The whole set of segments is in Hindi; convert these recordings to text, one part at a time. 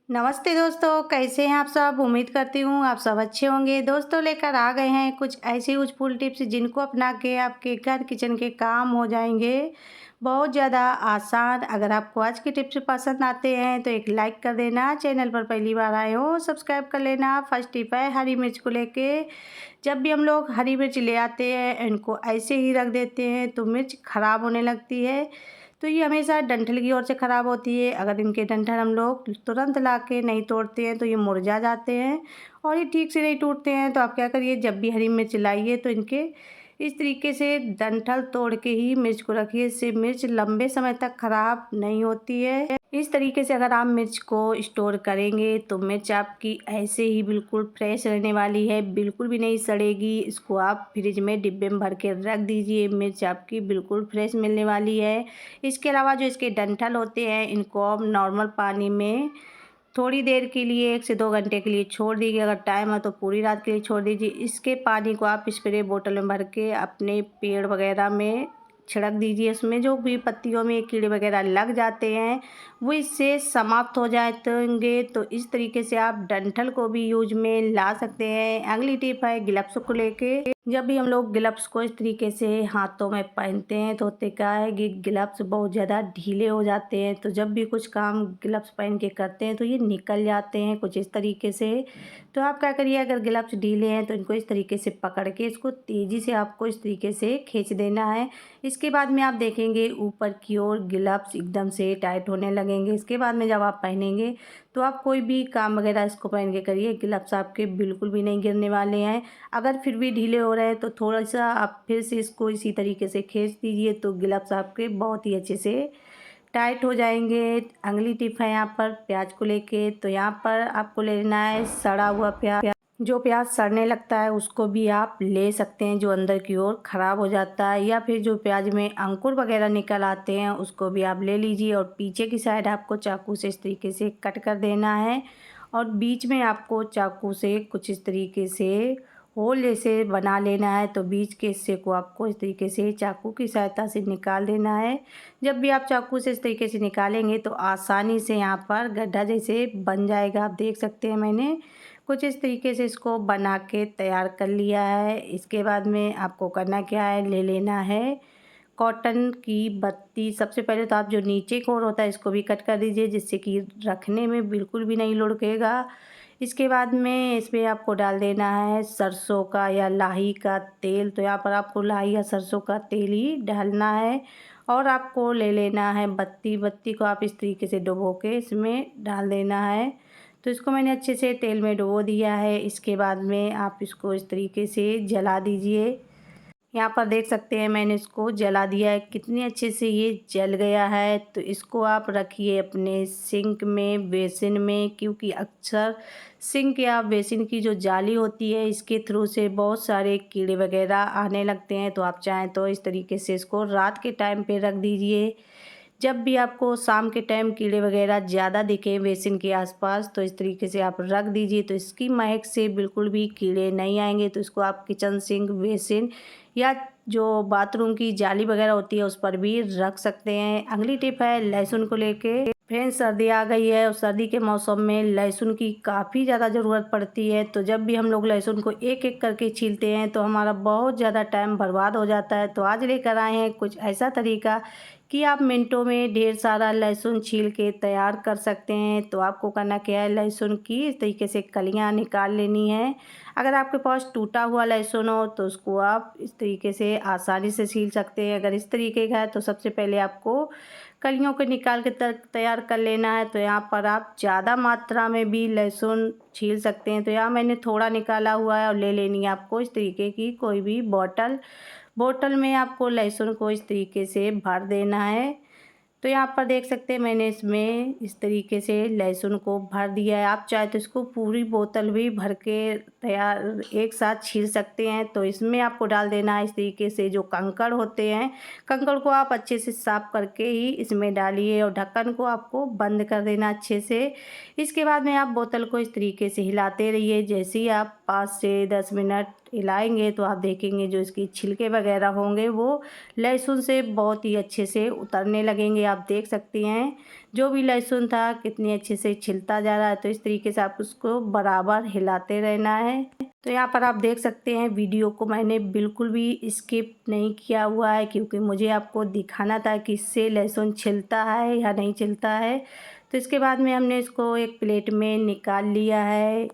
नमस्ते दोस्तों, कैसे हैं आप सब। उम्मीद करती हूँ आप सब अच्छे होंगे। दोस्तों, लेकर आ गए हैं कुछ ऐसे यूजफुल टिप्स जिनको अपना के आपके घर किचन के काम हो जाएंगे बहुत ज़्यादा आसान। अगर आपको आज के टिप्स पसंद आते हैं तो एक लाइक कर देना। चैनल पर पहली बार आए हो सब्सक्राइब कर लेना। फर्स्ट टिप है हरी मिर्च को लेके। जब भी हम लोग हरी मिर्च ले आते हैं इनको ऐसे ही रख देते हैं तो मिर्च ख़राब होने लगती है। तो ये हमेशा डंठल की ओर से ख़राब होती है। अगर इनके डंठल हम लोग तुरंत ला के नहीं तोड़ते हैं तो ये मुरझा जाते हैं और ये ठीक से नहीं टूटते हैं। तो आप क्या करिए, जब भी हरी मिर्च लाइए तो इनके इस तरीके से डंठल तोड़ के ही मिर्च को रखिए। इससे मिर्च लंबे समय तक ख़राब नहीं होती है। इस तरीके से अगर आप मिर्च को स्टोर करेंगे तो मिर्च आपकी ऐसे ही बिल्कुल फ्रेश रहने वाली है, बिल्कुल भी नहीं सड़ेगी। इसको आप फ्रिज में डिब्बे में भर के रख दीजिए, मिर्च आपकी बिल्कुल फ्रेश मिलने वाली है। इसके अलावा जो इसके डंठल होते हैं इनको आप नॉर्मल पानी में थोड़ी देर के लिए 1 से 2 घंटे के लिए छोड़ दीजिए। अगर टाइम है तो पूरी रात के लिए छोड़ दीजिए। इसके पानी को आप स्प्रे बोतल में भर के अपने पेड़ वगैरह में छिड़क दीजिए। उसमें जो भी पत्तियों में कीड़े वगैरह लग जाते हैं वो इससे समाप्त हो जाएंगे। तो इस तरीके से आप डंठल को भी यूज में ला सकते हैं। अगली टिप है ग्लव्स को लेके। जब भी हम लोग ग्लव्स को इस तरीके से हाथों में पहनते हैं तो होते क्या है कि ग्लव्स बहुत ज़्यादा ढीले हो जाते हैं। तो जब भी कुछ काम ग्लव्स पहन के करते हैं तो ये निकल जाते हैं कुछ इस तरीके से। तो आप क्या करिए, अगर ग्लव्स ढीले हैं तो इनको इस तरीके से पकड़ के इसको तेज़ी से आपको इस तरीके से खींच देना है। इसके बाद में आप देखेंगे ऊपर की ओर ग्लव्स एकदम से टाइट होने लगेंगे। इसके बाद में जब आप पहनेंगे तो आप कोई भी काम वगैरह इसको पहन के करिए, ग्लव्स आपके बिल्कुल भी नहीं गिरने वाले हैं। अगर फिर भी ढीले हो रहे हैं तो थोड़ा सा आप फिर से इसको इसी तरीके से खींच दीजिए तो ग्लव्स आपके बहुत ही अच्छे से टाइट हो जाएंगे। अगली टिप है यहाँ पर प्याज को लेके। तो यहाँ पर आपको लेना है सड़ा हुआ प्याज। जो प्याज सड़ने लगता है उसको भी आप ले सकते हैं, जो अंदर की ओर ख़राब हो जाता है, या फिर जो प्याज में अंकुर वगैरह निकल आते हैं उसको भी आप ले लीजिए। और पीछे की साइड आपको चाकू से इस तरीके से कट कर देना है और बीच में आपको चाकू से कुछ इस तरीके से होल जैसे बना लेना है। तो बीच के हिस्से को आपको इस तरीके से चाकू की सहायता से निकाल देना है। जब भी आप चाकू से इस तरीके से निकालेंगे तो आसानी से यहाँ पर गड्ढा जैसे बन जाएगा। आप देख सकते हैं मैंने कुछ इस तरीके से इसको बना के तैयार कर लिया है। इसके बाद में आपको करना क्या है, ले लेना है कॉटन की बत्ती। सबसे पहले तो आप जो नीचे कोर होता है इसको भी कट कर दीजिए जिससे कि रखने में बिल्कुल भी नहीं लुढ़केगा। इसके बाद में इसमें आपको डाल देना है सरसों का या लाही का तेल। तो यहाँ पर आपको लाही या सरसों का तेल ही डालना है। और आपको ले लेना है बत्ती। बत्ती को आप इस तरीके से डुबो के इसमें डाल देना है। तो इसको मैंने अच्छे से तेल में डुबो दिया है। इसके बाद में आप इसको इस तरीके से जला दीजिए। यहाँ पर देख सकते हैं मैंने इसको जला दिया है, कितनी अच्छे से ये जल गया है। तो इसको आप रखिए अपने सिंक में, बेसिन में, क्योंकि अक्सर सिंक या बेसिन की जो जाली होती है इसके थ्रू से बहुत सारे कीड़े वगैरह आने लगते हैं। तो आप चाहें तो इस तरीके से इसको रात के टाइम पे रख दीजिए। जब भी आपको शाम के टाइम कीड़े वगैरह ज़्यादा दिखें बेसिन के आसपास तो इस तरीके से आप रख दीजिए। तो इसकी महक से बिल्कुल भी कीड़े नहीं आएंगे। तो इसको आप किचन सिंक, बेसिन या जो बाथरूम की जाली वगैरह होती है उस पर भी रख सकते हैं। अगली टिप है लहसुन को लेके। फ्रेंड्स, सर्दी आ गई है और सर्दी के मौसम में लहसुन की काफ़ी ज़्यादा ज़रूरत पड़ती है। तो जब भी हम लोग लहसुन को एक एक करके छीलते हैं तो हमारा बहुत ज़्यादा टाइम बर्बाद हो जाता है। तो आज लेकर आए हैं कुछ ऐसा तरीका कि आप मिनटों में ढेर सारा लहसुन छील के तैयार कर सकते हैं। तो आपको करना क्या है, लहसुन की इस तरीके से कलियां निकाल लेनी है। अगर आपके पास टूटा हुआ लहसुन हो तो उसको आप इस तरीके से आसानी से छील सकते हैं। अगर इस तरीके का है तो सबसे पहले आपको कलियों को निकाल के तैयार कर लेना है। तो यहाँ पर आप ज़्यादा मात्रा में भी लहसुन छील सकते हैं। तो यहाँ मैंने थोड़ा निकाला हुआ है और ले लेनी है आपको इस तरीके की कोई भी बोतल। बोतल में आपको लहसुन को इस तरीके से भर देना है। तो यहाँ पर देख सकते हैं मैंने इसमें इस तरीके से लहसुन को भर दिया है। आप चाहे तो इसको पूरी बोतल भी भर के तैयार एक साथ छील सकते हैं। तो इसमें आपको डाल देना है इस तरीके से जो कंकड़ होते हैं, कंकड़ को आप अच्छे से साफ करके ही इसमें डालिए और ढक्कन को आपको बंद कर देना अच्छे से। इसके बाद में आप बोतल को इस तरीके से हिलाते रहिए। जैसे ही आप 5 से 10 मिनट हिलाएंगे तो आप देखेंगे जो इसकी छिलके वगैरह होंगे वो लहसुन से बहुत ही अच्छे से उतरने लगेंगे। आप देख सकती हैं जो भी लहसुन था कितनी अच्छे से छिलता जा रहा है। तो इस तरीके से आप उसको बराबर हिलाते रहना है। तो यहाँ पर आप देख सकते हैं वीडियो को मैंने बिल्कुल भी स्किप नहीं किया हुआ है, क्योंकि मुझे आपको दिखाना था कि इससे लहसुन छिलता है या नहीं छिलता है। तो इसके बाद में हमने इसको एक प्लेट में निकाल लिया है।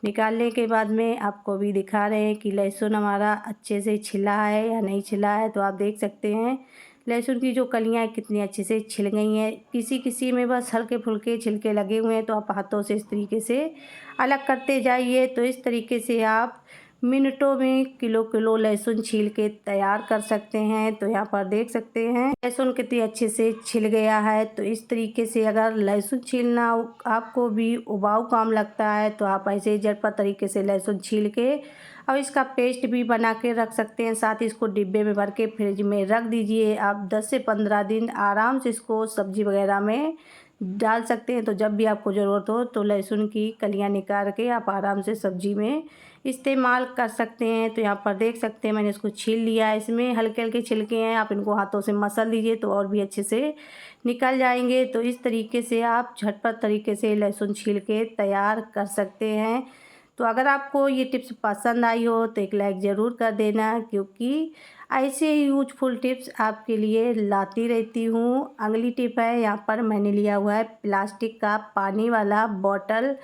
निकालने के बाद में आपको भी दिखा रहे हैं कि लहसुन हमारा अच्छे से छिला है या नहीं छिला है। तो आप देख सकते हैं लहसुन की जो कलियां कितनी अच्छे से छिल गई हैं। किसी किसी में बस हल्के फुल्के छिलके लगे हुए हैं, तो आप हाथों से इस तरीके से अलग करते जाइए। तो इस तरीके से आप मिनटों में किलो किलो लहसुन छील के तैयार कर सकते हैं। तो यहाँ पर देख सकते हैं लहसुन कितनी अच्छे से छिल गया है। तो इस तरीके से अगर लहसुन छीलना आपको भी उबाऊ काम लगता है तो आप ऐसे ही झटपट तरीके से लहसुन छील के और इसका पेस्ट भी बना के रख सकते हैं। साथ ही इसको डिब्बे में भर के फ्रिज में रख दीजिए। आप 10 से 15 दिन आराम से इसको सब्जी वगैरह में डाल सकते हैं। तो जब भी आपको ज़रूरत हो तो लहसुन की कलियां निकाल के आप आराम से सब्जी में इस्तेमाल कर सकते हैं। तो यहाँ पर देख सकते हैं मैंने इसको छील लिया है। इसमें हल्के हल्के छिलके हैं, आप इनको हाथों से मसल दीजिए तो और भी अच्छे से निकल जाएंगे। तो इस तरीके से आप झटपट तरीके से लहसुन छील के तैयार कर सकते हैं। तो अगर आपको ये टिप्स पसंद आई हो तो एक लाइक ज़रूर कर देना, क्योंकि ऐसे ही यूजफुल टिप्स आपके लिए लाती रहती हूँ। अगली टिप है, यहाँ पर मैंने लिया हुआ है प्लास्टिक का पानी वाला बॉटल।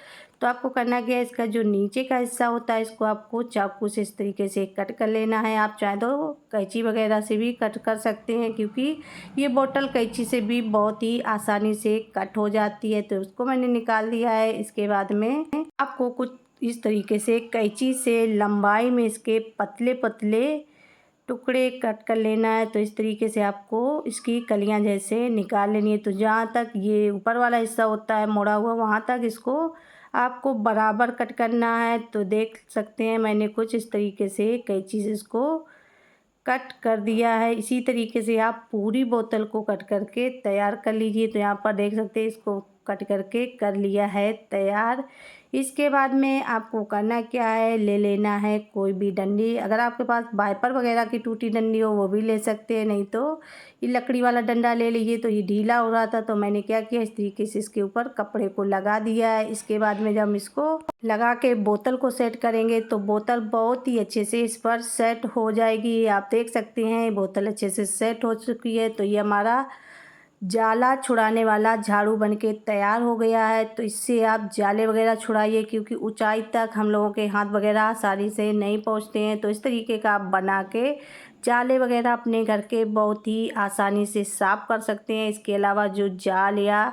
तो आपको करना क्या है, इसका जो नीचे का हिस्सा होता है इसको आपको चाकू से इस तरीके से कट कर लेना है। आप चाहे तो कैंची वगैरह से भी कट कर सकते हैं, क्योंकि ये बोतल कैंची से भी बहुत ही आसानी से कट हो जाती है। तो उसको मैंने निकाल दिया है। इसके बाद में आपको कुछ इस तरीके से कैंची से लंबाई में इसके पतले पतले टुकड़े कट कर लेना है। तो इस तरीके से आपको इसकी कलियां जैसे निकाल लेनी है। तो जहाँ तक ये ऊपर वाला हिस्सा होता है मोड़ा हुआ, वहाँ तक इसको आपको बराबर कट करना है। तो देख सकते हैं मैंने कुछ इस तरीके से कैंची से इसको कट कर दिया है। इसी तरीके से आप पूरी बोतल को कट करके तैयार कर लीजिए। तो यहाँ पर देख सकते हैं इसको कट करके कर लिया है तैयार। इसके बाद में आपको करना क्या है, ले लेना है कोई भी डंडी। अगर आपके पास वाइपर वगैरह की टूटी डंडी हो वो भी ले सकते हैं, नहीं तो ये लकड़ी वाला डंडा ले लीजिए। तो ये ढीला हो रहा था तो मैंने क्या किया, इस तरीके से इसके ऊपर कपड़े को लगा दिया है। इसके बाद में जब हम इसको लगा के बोतल को सेट करेंगे तो बोतल बहुत ही अच्छे से इस पर सेट हो जाएगी। आप देख सकते हैं बोतल अच्छे से सेट हो चुकी है। तो ये हमारा जाला छुड़ाने वाला झाड़ू बनके तैयार हो गया है। तो इससे आप जाले वगैरह छुड़ाइए, क्योंकि ऊंचाई तक हम लोगों के हाथ वगैरह आसानी से नहीं पहुंचते हैं। तो इस तरीके का आप बना के जाले वगैरह अपने घर के बहुत ही आसानी से साफ़ कर सकते हैं। इसके अलावा जो जाल या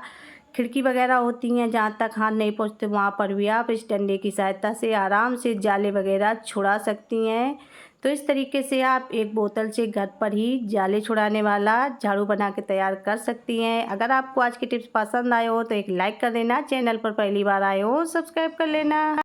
खिड़की वगैरह होती हैं जहाँ तक हाथ नहीं पहुँचते, वहाँ पर भी आप इस डंडे की सहायता से आराम से जाले वगैरह छुड़ा सकती हैं। तो इस तरीके से आप एक बोतल से घर पर ही जाले छुड़ाने वाला झाड़ू बना के तैयार कर सकती हैं। अगर आपको आज की टिप्स पसंद आए हो तो एक लाइक कर देना, चैनल पर पहली बार आए हो सब्सक्राइब कर लेना।